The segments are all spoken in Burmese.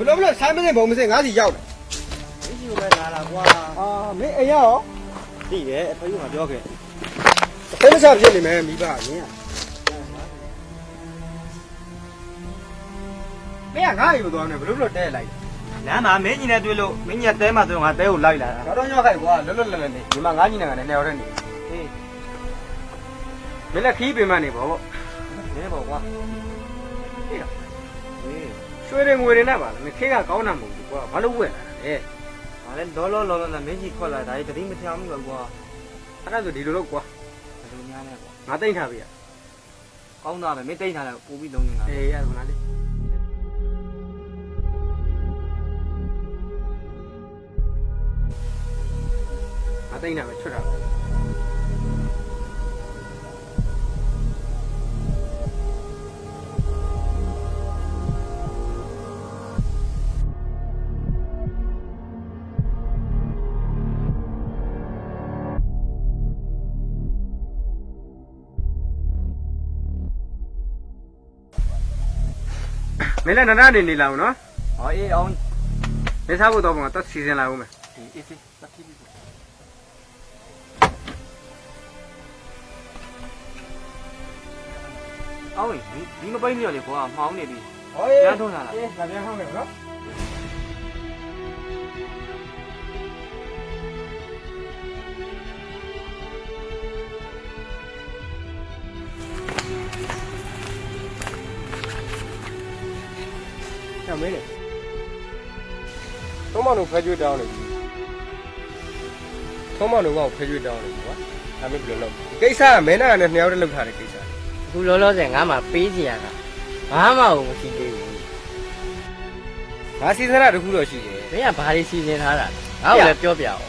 ဘလို့ဆိုင်မစင်ဘုံမစင်ငါးစီရောက်တယ်မင်းကြီးကလည်းလာလာကွာမင်းအိမ်ရောသိတယ်အဖေကပြောခဲ့အဖေမစားဖြစ်နေမယ်မိဘမင်းငါ့အိမ်ကိုသွားနေဘလို့တဲလိုက်လမ်းမှာမင်းကြီးနဲ့တွေ့လို့မင်းကြီးတဲမှာဆိုတော့ငါတဲကိုလိုက်လာတာတော့ညောက်ခိုက်ကွာလွတ်လွတ်လပ်လပ်နေဒီမှာငါးကြီးနဲ့ငါနဲ့နှစ်ယောက်တည်းနေဟေးမင်းလည်းခီးပင်မနေပေါ့နဲပေါ့ကွာဟေးရွှေတွေငွေတွေနဲ့ပါလားမခေးကကောင်းတာမဟုတ်ဘူးကွာဘာလို့ဝက်လာတာလဲဟာလဲလောနဲ့မင်းကြီးခွက်လာဒါကြီးတတိမထောင်ဘူးကွာအဲ့ဒါဆိုဒီလိုတော့ကွာဘယ်လိုများလဲကွာငါတိတ်ထားပြီကောင်းတာပဲမင်းတိတ်ထားတယ်ပို့ပြီးလုံးနေတာအေးအဲ့ဒါကလေးငါတိတ်ထားပဲချွတ်တာမင်းလည်းနားနေလာအောင်နော်ဟောအေးအောင်မင်းစားဖို့တော့တက်စီစဉ်လာဦးမယ်အေးစီတက်စီအောင်ဒီမပိန်းနေရလေကွာမှောင်းနေပြီဟောအေးပြန်ထုံးလာလားအေးဒါပြန်ဟောင်းနေနော်မင်းလေသုံးမောင်တို့ဖဲကျွေးတောင်းနေပြီသုံးမောင်တို့ကဖဲကျွေးတောင်းနေပြီကွာဒါမင်းဘယ်လိုလုပ်ကိစ္စကမင်းနဲ့နှစ်ယောက်တည်းလုပ်ထားတဲ့ကိစ္စအခုလောလောဆယ်ငါမှပေးစီရတာဘာမှမရှိသေးဘူးငါစီစဉ်တာတခုတော့ရှိတယ်မင်းကဘာတွေစီစဉ်ထားတာလဲငါ့ကိုလည်းပြောပြအောင်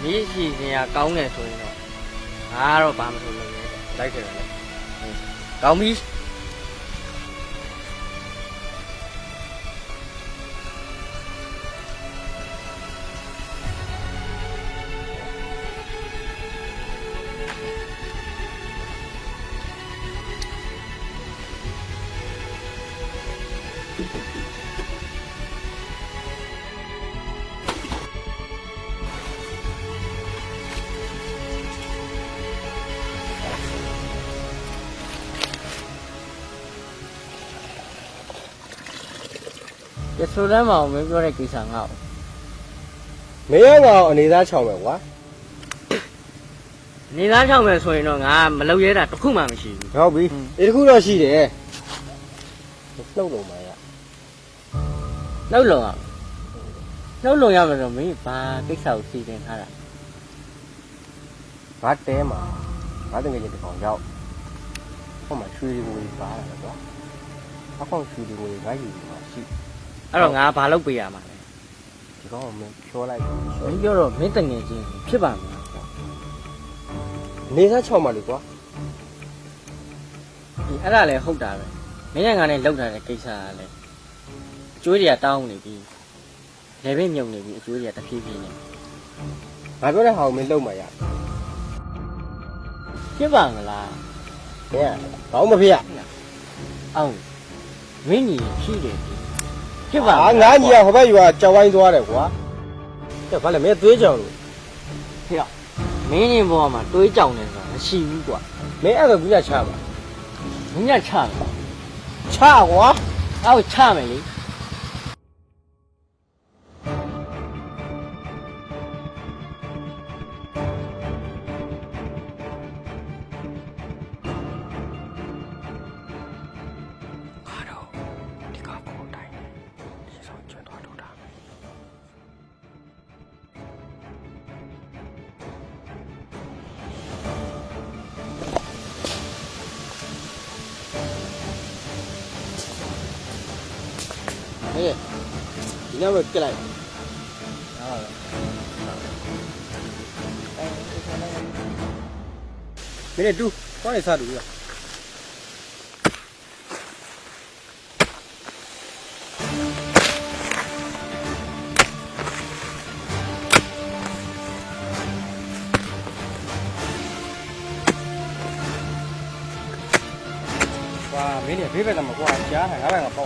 ဒီစီစဉ်ရကောင်းတယ်ဆိုရင်တော့ငါတော့ဘာမှမလုပ်လို့လိုက်တယ်လေကောင်းပြီရဆိုလမ်းမအောင်မင်းပြောတဲ့ကိစ္စငါ့ကိုမင်းကငါအနေသားချောင်းပဲကွာအနေသားချောင်းပဲဆိုရင်တော့ငါမလုပ်ရဲတာတစ်ခုမှမရှိဘူးဟုတ်ပြီဒီတစ်ခုတော့ရှိတယ်နှုတ်လုံးပါရနှုတ်လုံးရမယ်တော့မင်းဘာကိစ္စကိုစီစဉ်ထားတာငါတဲမှာငါတကယ်ကြီးတစ်ကောင်ရောက်ဟောမှာရွှေတွေကိုပါလာတယ်ကွာအခုရွှေတွေကိုငါယူမှာရှိအဲ့တော့ငါဘာလုပ်ပေးရမှာလဲဒီကောင်မင်းပြောလိုက်မင်းပြောတော့မင်းတငယ်ချင်းဖြစ်ပါမလားနေသားချောင်းပါလေကွာဒီအဲ့ဒါလည်းဟုတ်တာပဲမင်းနဲ့ငါနဲ့လောက်ထားတဲ့ကိစ္စကလည်းအကျွေးတွေကတောင်းနေပြီလေဘိမြုံနေပြီအကျွေးတွေကတဖြည်းဖြည်းနဲ့ငါပြောတဲ့ဟာကိုမင်းလုပ်မှရဖြစ်ပါမလားဘယ်ကောင်းမဖြစ်ရအောင်မင်းကြီးရှိတယ်ဖြစ်ပါငါညီကဟိုဘက်ယူကကြောက်ဝိုင်းသွားတယ်ကွာတဲ့ဘာလဲမင်းသွေးကြောင်လို့ဖေမင်းရင်ဘောမှာတွေးကြောင်နေဆိုတာမရှိဘူးကွာမင်းအဲ့ဒါဘူးညချပါဘူးညချမယ်ချကွာအောက်ချမယ်လေအားတော့ဒီကောင်ကိုတိုင်းနေဒီ ဟေးဒီနောက်ပဲကလိုက် မင်းတူသွားနေစားတူရ哇，没脸别那么挂，家还俺个包。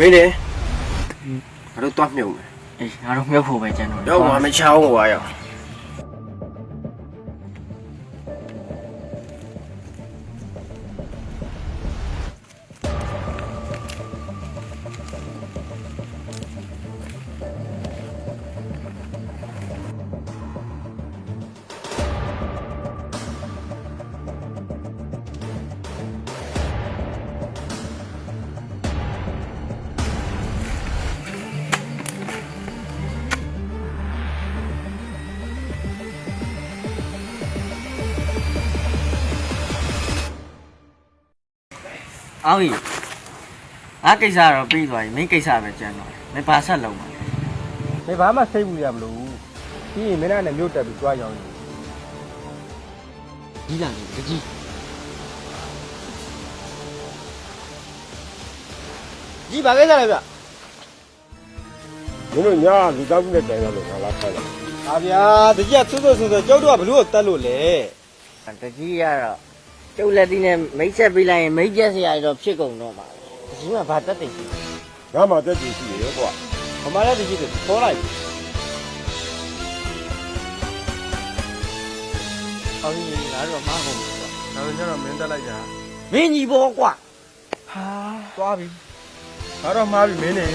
မင်းလေငါတို့တွားမြုပ်မယ် အေးငါတို့မြုပ်ဖို့ပဲကျန်တော့ တော့ငါမချောင်းဟွာရောအောင်ကြီးငါကိစ္စတော့ပြီးသွားပြီမင်းကိစ္စပဲကျန်တော့မင်းဘာဆက်လုံးမှာ မင်းဘာမှစိတ်ဘူးရမလို့ပြီးရင်မင်းနဲ့မြို့တက်ပြီးတွားရောင်းနေ ကြီးလာနေတကြီး ကြီးဘာကိစ္စလဲဗျ မင်းတို့ညာလူသားမှုနဲ့တိုင်ရလို့ငါလာခိုင်းတယ် ဟာဗျာတကြီးကဆွတ်ကျောက်တော့ကဘလို့တက်လို့လဲ တကြီးကတော့ကျုပ်လက်သီးနဲ့မိတ်ဆက်ပေးလိုက်ရင်မိတ်ကျက်စရာတော့ဖြစ်ကုန်တော့မှာတကြီးကဘာတက်တယ်ရှိ ငါမှတက်ကြည့်ရှိရေကွာ ခမရတကြီးတွေခေါ်လိုက် အောင်ကြီးငါတို့မဟုတ်ဘူး ဒါဆိုကျတော့မင်းတက်လိုက်ကြ မင်းကြီးဘောကွာ ဟာသွားပြီငါတော့မှားပြီမင်းနေ